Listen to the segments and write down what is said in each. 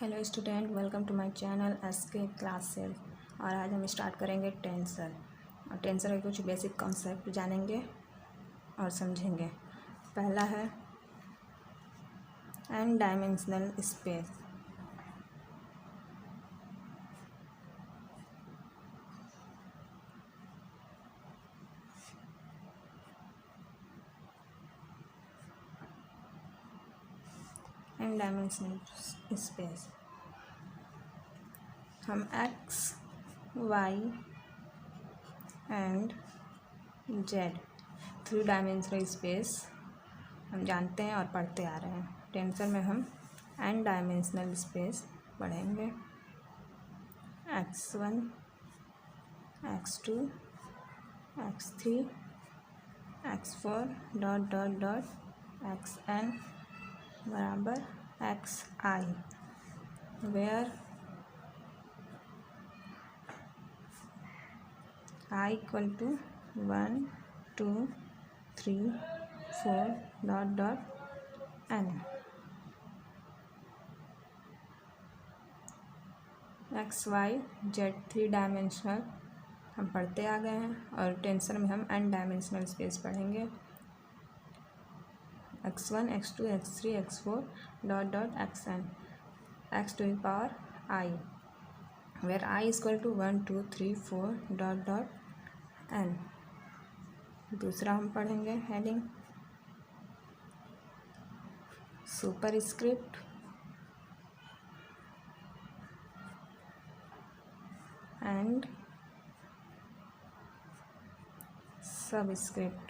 Hello student, welcome to my channel SK classes. और आज हम स्टार्ट करेंगे टेंसर। और टेंसर के कुछ बेसिक कॉन्सेप्ट जानेंगे और समझेंगे। पहला है n dimensional space. n dimensional space हम x, y and z 3 dimensional space हम जानते हैं और पढ़ते आ रहे हैं। टेंसर में हम n डायमेंशनल स्पेस पढ़ेंगे। x1 x2 x3 x4 dot dot dot xn बराबर xi, where I equal to 1 2 3 4 dot dot n। X y z 3 dimensional हम पढ़ते आ गए हैं और टेंसर में हम n डायमेंशनल स्पेस पढ़ेंगे। x1 x2 x3 x4 dot dot xn x to the power i, where i equal to 1 2 3 4 dot dot n। दूसरा हम पढ़ेंगे heading superscript and subscript.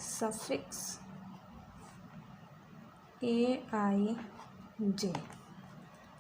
Suffix A I J,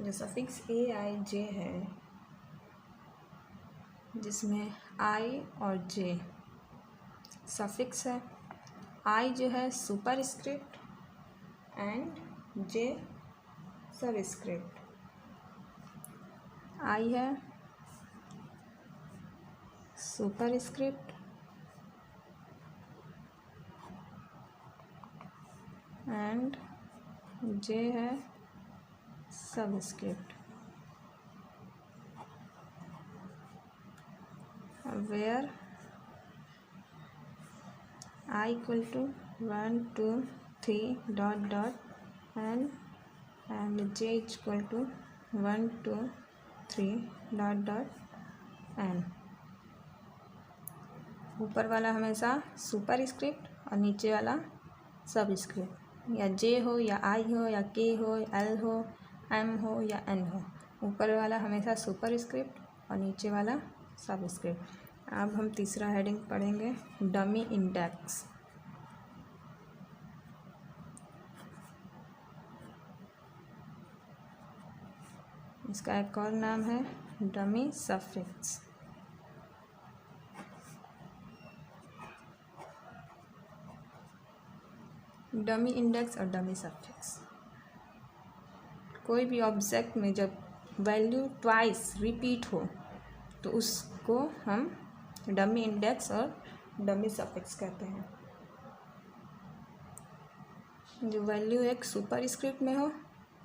जो suffix A आई जे है जिसमें आई और जे suffix है। I जो है superscript and J subscript. I है सुपर स्क्रिप्ट एंड जे है subscript, where I equal to 1 2 3 dot dot n and j equal to 1 2 3 dot dot n। ऊपर वाला हमेशा सुपर स्क्रिप्ट और नीचे वाला सब स्क्रिप्ट, या j हो या i हो या k हो l हो m हो या n हो। ऊपर वाला हमेशा सुपर स्क्रिप्ट और नीचे वाला सब स्क्रिप्ट। अब हम तीसरा हेडिंग पढ़ेंगे डमी इंडेक्स। इसका एक और नाम है डमी सफिक्स। डमी इंडेक्स और डमी सफिक्स, कोई भी ऑब्जेक्ट में जब वैल्यू ट्वाइस रिपीट हो तो उसको हम डमी इंडेक्स और डमी सफिक्स कहते हैं। जो वैल्यू एक सुपर स्क्रिप्ट में हो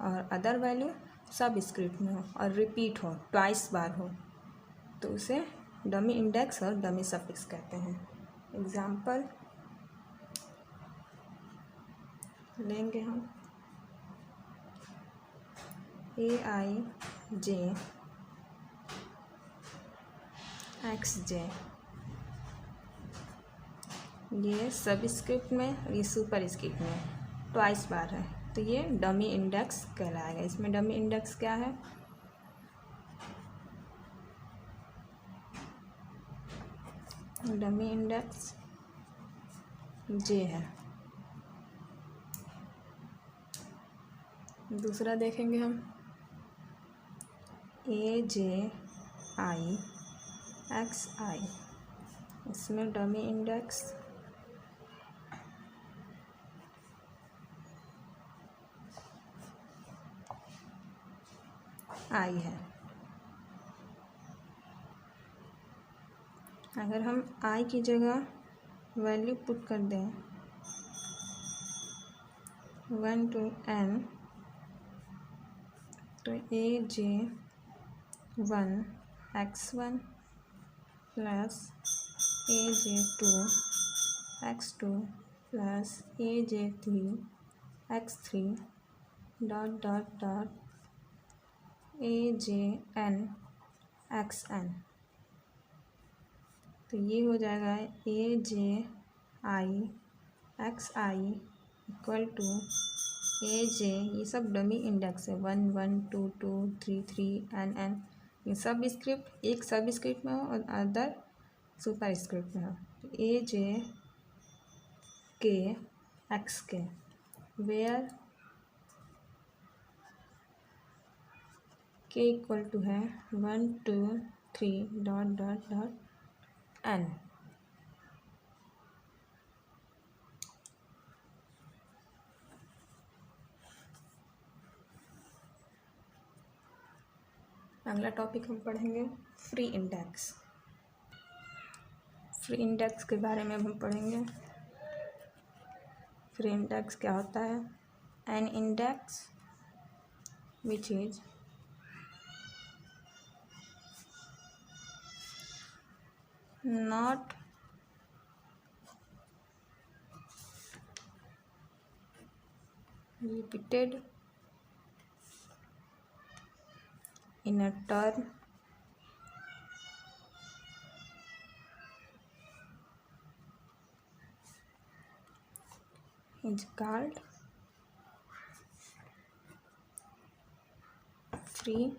और अदर वैल्यू सब स्क्रिप्ट में हो और रिपीट हो, ट्वाइस बार हो, तो उसे डमी इंडेक्स और डमी सफिक्स कहते हैं। एग्जाम्पल लेंगे हम ए आई जे एक्स जे, ये सब स्क्रिप्ट में और ये सुपर स्क्रिप्ट में ट्वाइस बार है, तो ये डमी इंडेक्स कहलाएगा। इसमें डमी इंडेक्स क्या है? डमी इंडेक्स जे है। दूसरा देखेंगे हम ए जे आई एक्स आई, इसमें डमी इंडेक्स आई है। अगर हम आई की जगह वैल्यू पुट कर दें 1 to n, तो aj1 x1 plus aj2 x2 plus aj3 x3 dot dot dot ajn xn। तो ये हो जाएगा aj xi equal to aj, ये सब डमी इंडेक्स है 1 1 2 2 3 3 n। ये सब स्क्रिप्ट एक सब स्क्रिप्ट में हो और अदर सुपर स्क्रिप्ट में हो। aj के एक्स के वेयर k इक्वल टू है 1 2 3 डॉट डॉट डॉट n। अगला टॉपिक हम पढ़ेंगे फ्री इंडेक्स। फ्री इंडेक्स के बारे में हम पढ़ेंगे। फ्री इंडेक्स क्या होता है? An index which is not repeated in a term is called free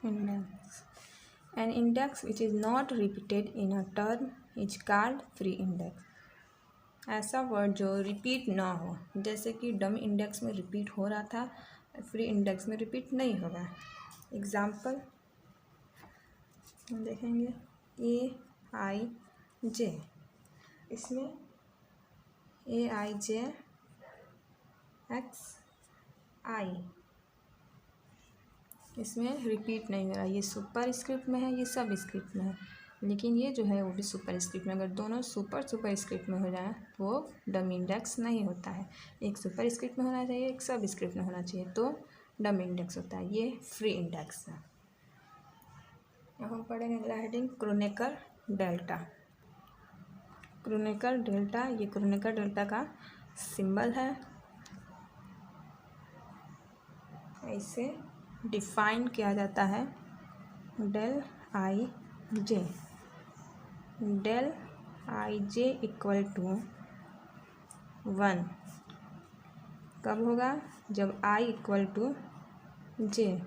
index. An index which is not repeated in a term is called free index. ऐसा word जो रिपीट ना हो, जैसे कि डमी इंडेक्स में रिपीट हो रहा था, फ्री इंडेक्स में रिपीट नहीं होगा। एग्जाम्पल देखेंगे ए आई जे, इसमें ए आई जे एक्स आई, इसमें रिपीट नहीं हो रहा। ये सुपर स्क्रिप्ट में है, ये सब स्क्रिप्ट में है, लेकिन ये जो है वो भी सुपर स्क्रिप्ट में। अगर दोनों सुपर स्क्रिप्ट में हो जाए तो वो डमी इंडेक्स नहीं होता है। एक सुपर स्क्रिप्ट में होना चाहिए, एक सब स्क्रिप्ट में होना चाहिए, तो डमी इंडेक्स होता है। ये फ्री इंडेक्स है। अब हम पढ़ेंगे अगला heading Kronecker delta. Kronecker delta, ये क्रोनेकर डेल्टा का सिंबल है। इसे डिफाइन किया जाता है del i j. Del i j equal to 1 कब होगा? जब आई इक्वल टू जे।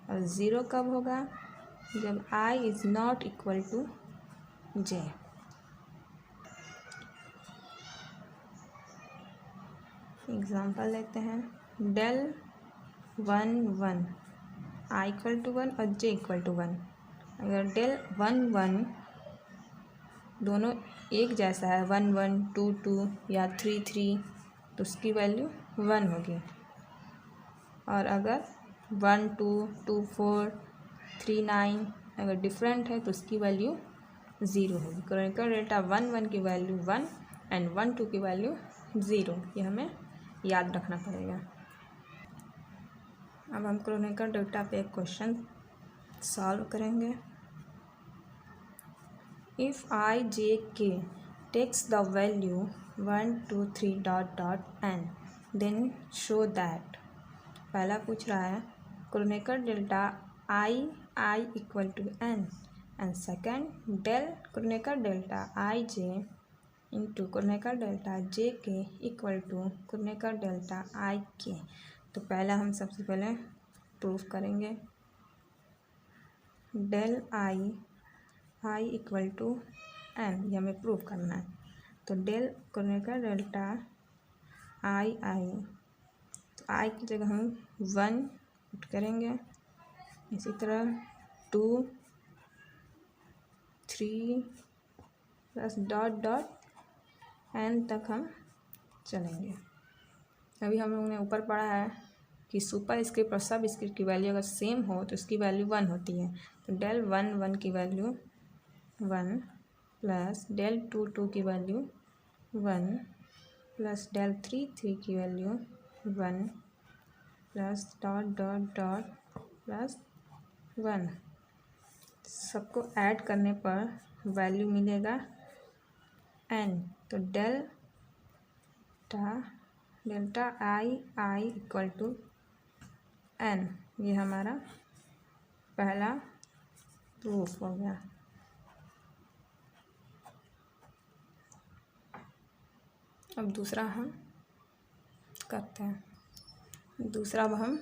और 0 कब होगा? जब I is not equal to J. Example लेते हैं। डेल 1 1 आई इक्वल टू 1 और जे इक्वल टू 1। अगर डेल 1 1 दोनों एक जैसा है, 1 1 2 2 या 3 3, तो उसकी वैल्यू 1 होगी। और अगर 1 2 2 4 3 9 अगर डिफरेंट है तो उसकी वैल्यू 0 होगी। क्रोनेकर डेल्टा 1 1 की वैल्यू 1 एंड 1 2 की वैल्यू 0, ये हमें याद रखना पड़ेगा। अब हम क्रोनेकर डेल्टा पे एक क्वेश्चन सॉल्व करेंगे। If I j k takes the value 1 2 3 dot dot n, then show that। पहला पूछ रहा है Kronecker delta i equal to n, and second del Kronecker delta i j into Kronecker delta j k equal to Kronecker delta i k। तो पहला हम सबसे पहले proof करेंगे del i equal to n, ये हमें प्रूफ करना है। तो डेल क्रोनेकर डेल्टा आई, तो आई की जगह हम 1 पुट करेंगे। इसी तरह 2 3 प्लस डॉट डॉट एन तक हम चलेंगे। अभी हम लोगों ने ऊपर पढ़ा है कि सुपर स्क्रिप्ट और सब स्क्रिप्ट की वैल्यू अगर सेम हो तो उसकी वैल्यू 1 होती है। तो डेल 1 1 की वैल्यू 1 प्लस del 2 की वैल्यू 1 प्लस del 3 की value 1 plus dot dot dot plus 1। सबको ऐड करने पर वैल्यू मिलेगा n। तो delta i equal to n। ये हमारा पहला प्रूफ हो गया। अब दूसरा हम करते हैं। दूसरा अब हम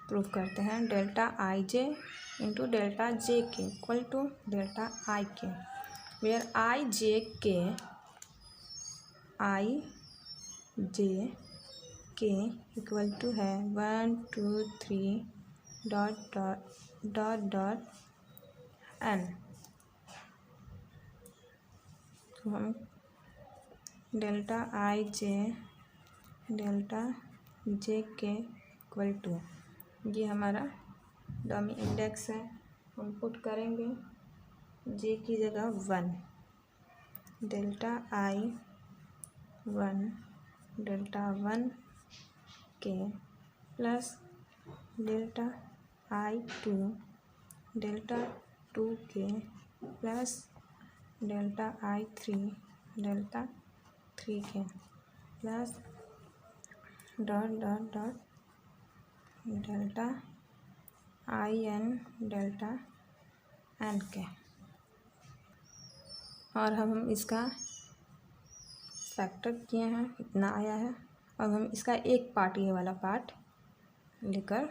प्रूफ करते हैं डेल्टा आई जे इंटू डेल्टा जे के इक्वल टू डेल्टा आई के, वेयर आई जे के इक्वल टू है 1 2 3 dot dot dot dot n। तो हम डेल्टा आई जे के इक्वल टू, ये हमारा डमी इंडेक्स है, हम पुट करेंगे जे की जगह 1, डेल्टा आई 1 डेल्टा 1 के प्लस डेल्टा आई 2 डेल्टा 2 के प्लस डेल्टा आई 3 डेल्टा 3 के plus dot dot dot delta i n delta n के। और हम इसका फैक्टर किए हैं, इतना आया है। अब हम इसका एक पार्ट, ये वाला पार्ट लेकर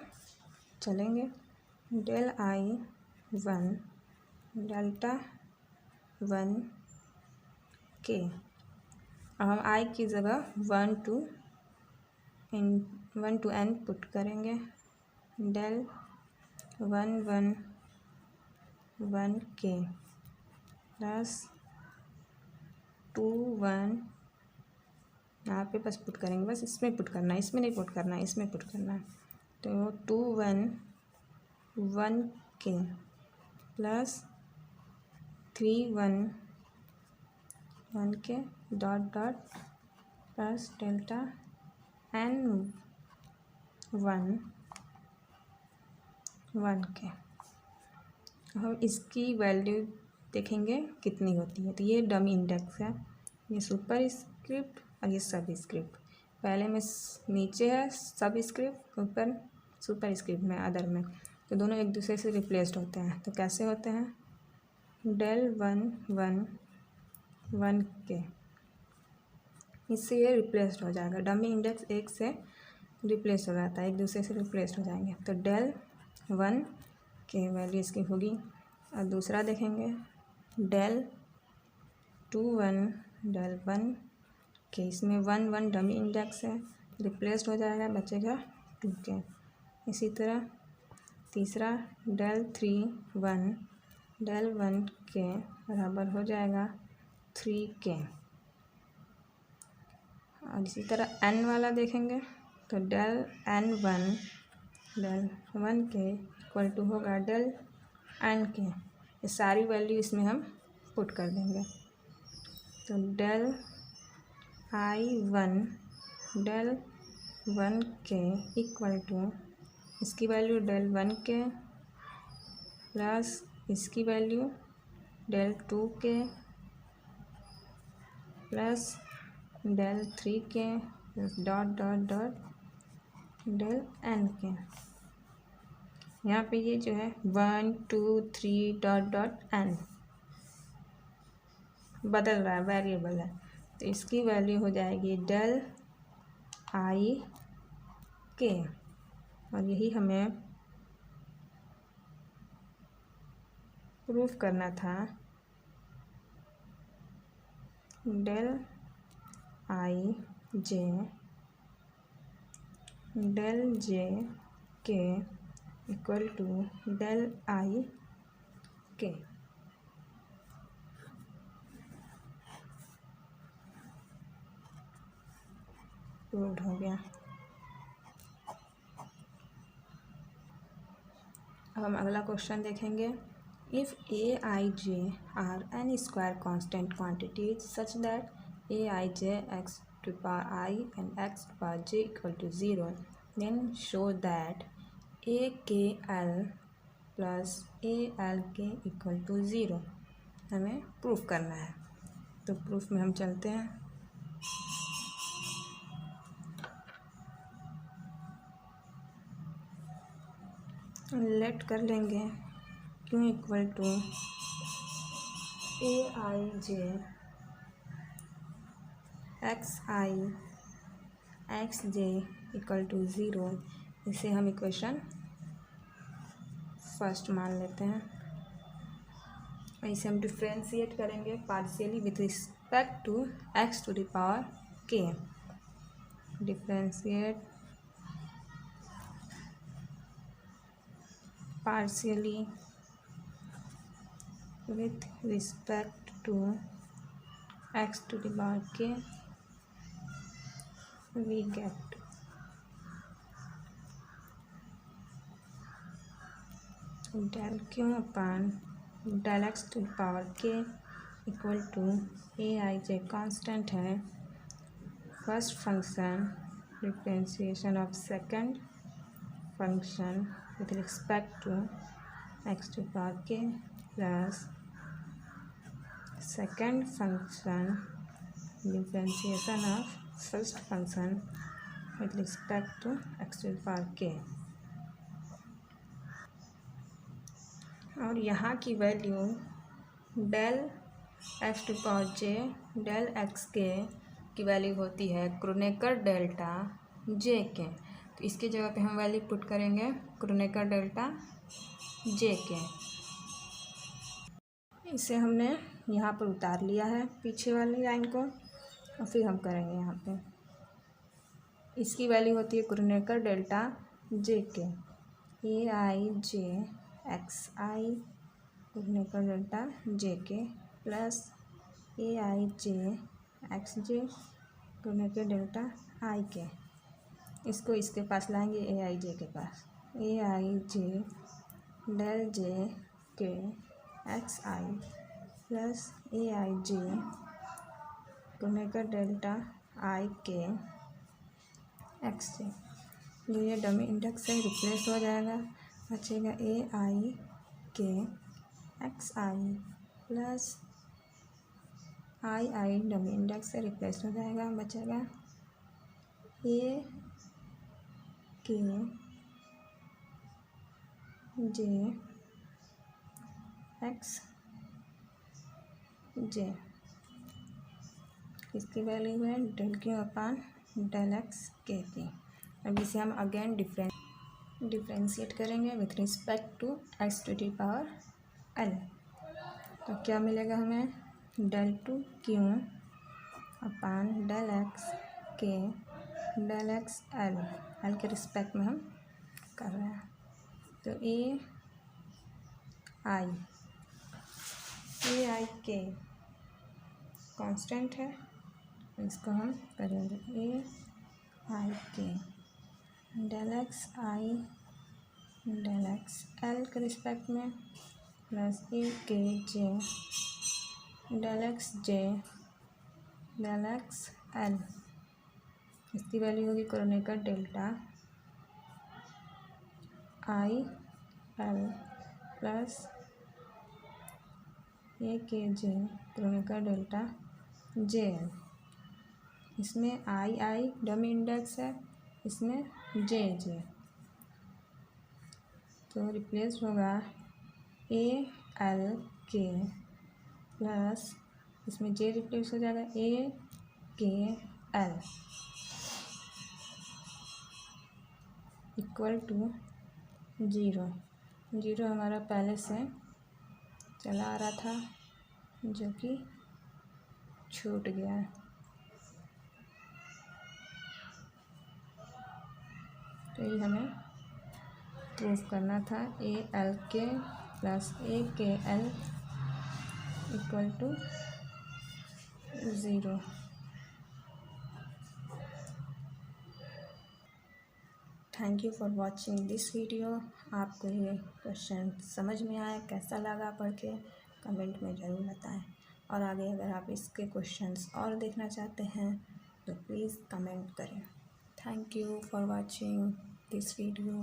चलेंगे। डेल आई 1 डेल्टा 1 के, अब हम आई की जगह 1 to n पुट करेंगे। डेल 1 1 1 के प्लस 2 1, यहाँ पे बस पुट करेंगे, बस इसमें पुट करना है, इसमें नहीं पुट करना है, इसमें पुट करना है। तो 2 1 1 के प्लस 3 1 1 के dot dot plus delta n 1 1 के। हम इसकी वैल्यू देखेंगे कितनी होती है। तो ये डमी इंडेक्स है, ये सुपर स्क्रिप्ट और ये सब स्क्रिप्ट। पहले में नीचे है सब स्क्रिप्ट, ऊपर सुपर स्क्रिप्ट में अदर में, तो दोनों एक दूसरे से रिप्लेस्ड होते हैं। तो कैसे होते हैं, डेल 1 1 1 के, इससे ये रिप्लेस्ड हो जाएगा। डमी इंडेक्स एक से रिप्लेस हो जाता है, एक दूसरे से रिप्लेस्ड हो जाएंगे। तो डेल 1 के वैल्यू इसकी होगी। और दूसरा देखेंगे डेल 2 1 डेल 1 के, इसमें 1 1 डमी इंडेक्स है, रिप्लेस्ड हो जाएगा, बचेगा 2 के। इसी तरह तीसरा डेल 3 1 डेल 1 के बराबर हो जाएगा 3 के। और इसी तरह n वाला देखेंगे तो डेल n 1 डेल 1 के इक्वल टू होगा डेल n के। ये सारी वैल्यू इसमें हम पुट कर देंगे। तो डेल आई 1 डेल 1 के इक्वल टू, इसकी वैल्यू डेल 1 के प्लस इसकी वैल्यू डेल 2 के प्लस डेल 3 के dot dot dot del n के। यहाँ पे ये जो है 1 2 3 डॉट डॉट n बदल रहा है, वेरिएबल है, तो इसकी वैल्यू हो जाएगी डेल आई के। और यही हमें प्रूफ करना था, डेल आई जे डेल जे के इक्वल टू डेल आई के। प्रूव्ड हो गया। अब हम अगला क्वेश्चन देखेंगे। If a, I, j are n square constant quantities such that a, I, j x to the power I and x to the power j equal to 0, then show that a k l plus a l k equal to 0 हमें proof करना है। तो proof में हम चलते हैं। Let कर लेंगे q equal to A I j x i x j equal to 0। इसे हम इक्वेशन फर्स्ट मान लेते हैं। इसे हम डिफ्रेंशिएट करेंगे partially with respect to x to the power k. Differentiate partially with respect to x to the power k, we get del q upon del x to the power k equal to A I J constant है, first function differentiation of second function with respect to x to the power k plus second function differentiation of first function with respect to x to the power k। और यहाँ की value del x to power j del x के की value होती है Kronecker delta जे के। तो इसके जगह पे हम वैल्यू पुट करेंगे क्रोनेकर डेल्टा जे के। इसे हमने यहाँ पर उतार लिया है पीछे वाली लाइन को, और फिर हम करेंगे यहाँ पे इसकी वैल्यू होती है क्रोनेकर डेल्टा जे के ए आई जे एक्स आई क्रोनेकर डेल्टा जे के प्लस ए आई जे एक्स जे क्रोनेकर डेल्टा आई के। इसको इसके पास लाएंगे ए आई जे के पास, ए आई जे डेल जे के एक्स आई प्लस ए आई जे क्रोनेकर डेल्टा आई के एक्स जे। जो ये डमी इंडेक्स से रिप्लेस हो जाएगा, बचेगा ए आई के एक्स आई प्लस आई डमी इंडेक्स से रिप्लेस हो जाएगा, बचेगा ए के जे एक्स जे। इसकी वैल्यू है del q upon del x के की। अब इसे हम अगेन डिफ्रेंशिएट करेंगे with respect to x to the power l. तो क्या मिलेगा हमें del two q upon del x के डेल एक्स एल के रिस्पेक्ट में हम कर रहे हैं। तो ए आई के कांस्टेंट है, इसको हम करेंगे A I K del x I del x L के रिस्पेक्ट में प्लस ए K J del x J del x L. इसकी वैल्यू होगी Kronecker delta I L plus A K J Kronecker delta J L. इसमें I dummy index है, इसमें जे तो replace होगा A L के प्लस इसमें जे रिप्लेस हो जाएगा ए के एल इक्वल टू 0 हमारा पहले से चला आ रहा था जो कि छूट गया है। तो ये हमें प्रूफ करना था ए एल के plus A k l equal to 0। Thank you for watching this video. आपको ये क्वेश्चन समझ में आया, कैसा लगा पढ़ के, कमेंट में ज़रूर बताएं। और आगे अगर आप इसके क्वेश्चंस और देखना चाहते हैं तो प्लीज़ कमेंट करें। Thank you for watching this video.